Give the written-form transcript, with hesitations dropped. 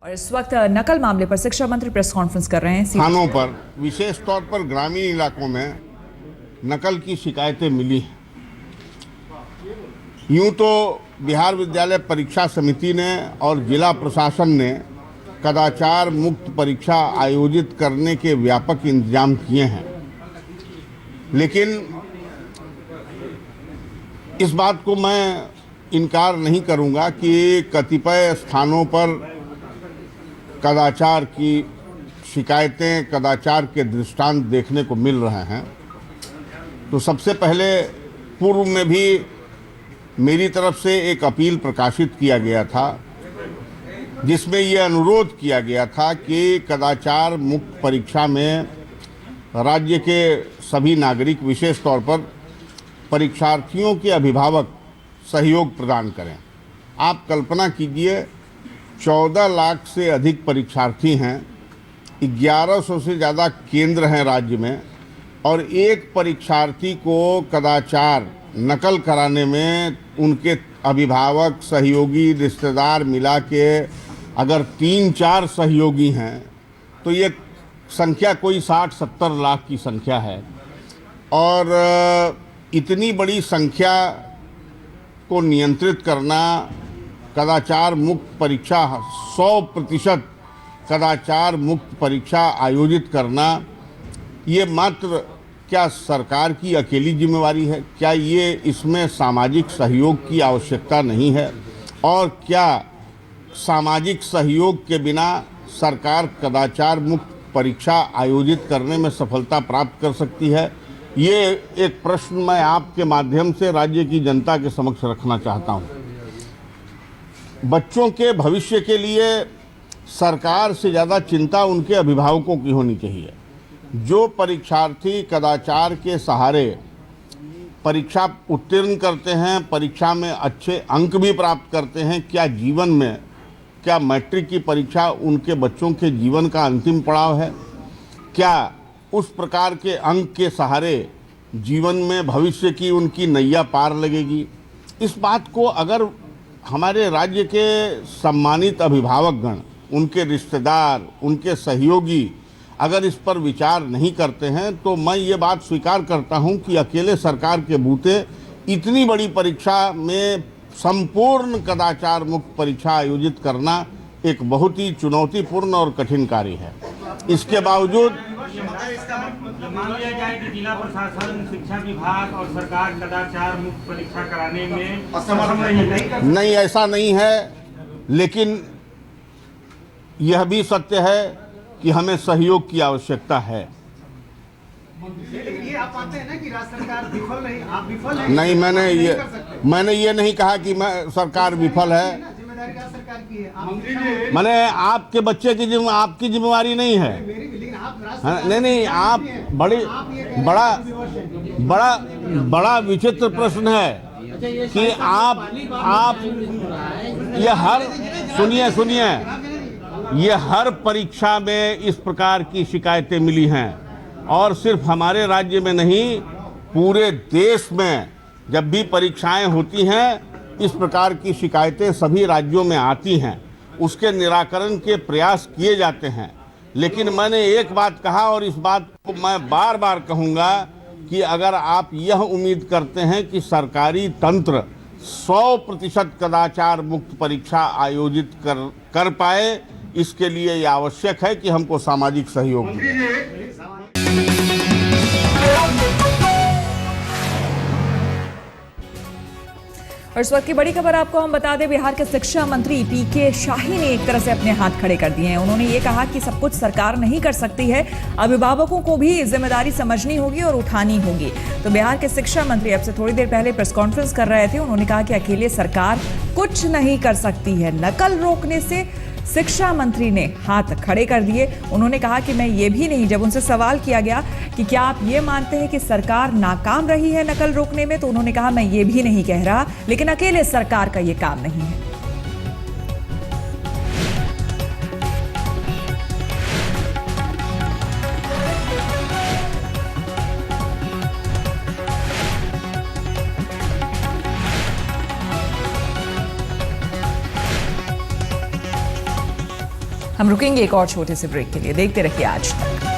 और इस वक्त नकल मामले पर शिक्षा मंत्री प्रेस कॉन्फ्रेंस कर रहे हैं। स्थानों पर विशेष तौर पर ग्रामीण इलाकों में नकल की शिकायतें मिली हैं। यूं तो बिहार विद्यालय परीक्षा समिति ने और जिला प्रशासन ने कदाचार मुक्त परीक्षा आयोजित करने के व्यापक इंतजाम किए हैं, लेकिन इस बात को मैं इनकार नहीं करूंगा कि कतिपय स्थानों पर कदाचार की शिकायतें, कदाचार के दृष्टांत देखने को मिल रहे हैं। तो सबसे पहले पूर्व में भी मेरी तरफ से एक अपील प्रकाशित किया गया था, जिसमें यह अनुरोध किया गया था कि कदाचार मुक्त परीक्षा में राज्य के सभी नागरिक, विशेष तौर पर परीक्षार्थियों के अभिभावक सहयोग प्रदान करें। आप कल्पना कीजिए, 14 लाख से अधिक परीक्षार्थी हैं, 1100 से ज़्यादा केंद्र हैं राज्य में, और एक परीक्षार्थी को कदाचार नकल कराने में उनके अभिभावक, सहयोगी, रिश्तेदार मिला के अगर 3-4 सहयोगी हैं तो ये संख्या कोई 60-70 लाख की संख्या है। और इतनी बड़ी संख्या को नियंत्रित करना, कदाचार मुक्त परीक्षा 100% कदाचार मुक्त परीक्षा आयोजित करना, ये मात्र क्या सरकार की अकेली जिम्मेवारी है? क्या ये इसमें सामाजिक सहयोग की आवश्यकता नहीं है? और क्या सामाजिक सहयोग के बिना सरकार कदाचार मुक्त परीक्षा आयोजित करने में सफलता प्राप्त कर सकती है? ये एक प्रश्न मैं आपके माध्यम से राज्य की जनता के समक्ष रखना चाहता हूँ। बच्चों के भविष्य के लिए सरकार से ज़्यादा चिंता उनके अभिभावकों की होनी चाहिए। जो परीक्षार्थी कदाचार के सहारे परीक्षा उत्तीर्ण करते हैं, परीक्षा में अच्छे अंक भी प्राप्त करते हैं, क्या जीवन में, क्या मैट्रिक की परीक्षा उनके बच्चों के जीवन का अंतिम पड़ाव है? क्या उस प्रकार के अंक के सहारे जीवन में भविष्य की उनकी नैया पार लगेगी? इस बात को अगर हमारे राज्य के सम्मानित अभिभावकगण, उनके रिश्तेदार, उनके सहयोगी अगर इस पर विचार नहीं करते हैं, तो मैं ये बात स्वीकार करता हूं कि अकेले सरकार के बूते इतनी बड़ी परीक्षा में संपूर्ण कदाचार मुक्त परीक्षा आयोजित करना एक बहुत ही चुनौतीपूर्ण और कठिन कार्य है। इसके बावजूद मान लिया जाए कि जिला प्रशासन, शिक्षा विभाग और सरकार कदाचार मुक्त परीक्षा कराने में असमर्थ नहीं, ऐसा नहीं है, लेकिन यह भी सत्य है कि हमें सहयोग की आवश्यकता है। ये आप मानते हैं ना कि राज्य सरकार विफल रही, आप विफल हैं? नहीं, मैंने ये नहीं कहा कि मैं सरकार विफल है। जिम्मेदारी राज्य सरकार की है। मैंने आपके बच्चे की आपकी जिम्मेवारी नहीं है। लेकिन आप नहीं, आप बड़ा विचित्र प्रश्न है कि आप ये सुनिए, ये हर परीक्षा में इस प्रकार की शिकायतें मिली हैं, और सिर्फ हमारे राज्य में नहीं, पूरे देश में जब भी परीक्षाएं होती हैं इस प्रकार की शिकायतें सभी राज्यों में आती हैं, उसके निराकरण के प्रयास किए जाते हैं। लेकिन मैंने एक बात कहा, और इस बात को मैं बार बार कहूँगा कि अगर आप यह उम्मीद करते हैं कि सरकारी तंत्र 100% कदाचार मुक्त परीक्षा आयोजित कर पाए, इसके लिए यह आवश्यक है कि हमको सामाजिक सहयोग मिले। और इस वक्त की बड़ी खबर आपको हम बता दें, बिहार के शिक्षा मंत्री पीके शाही ने एक तरह से अपने हाथ खड़े कर दिए हैं। उन्होंने ये कहा कि सब कुछ सरकार नहीं कर सकती है, अभिभावकों को भी जिम्मेदारी समझनी होगी और उठानी होगी। तो बिहार के शिक्षा मंत्री अब से थोड़ी देर पहले प्रेस कॉन्फ्रेंस कर रहे थे। उन्होंने कहा कि अकेले सरकार कुछ नहीं कर सकती है। नकल रोकने से शिक्षा मंत्री ने हाथ खड़े कर दिए। उन्होंने कहा कि मैं ये भी नहीं, जब उनसे सवाल किया गया कि क्या आप ये मानते हैं कि सरकार नाकाम रही है नकल रोकने में, तो उन्होंने कहा मैं ये भी नहीं कह रहा, लेकिन अकेले सरकार का ये काम नहीं है। हम रुकेंगे एक और छोटे से ब्रेक के लिए। देखते रहिए आज तक।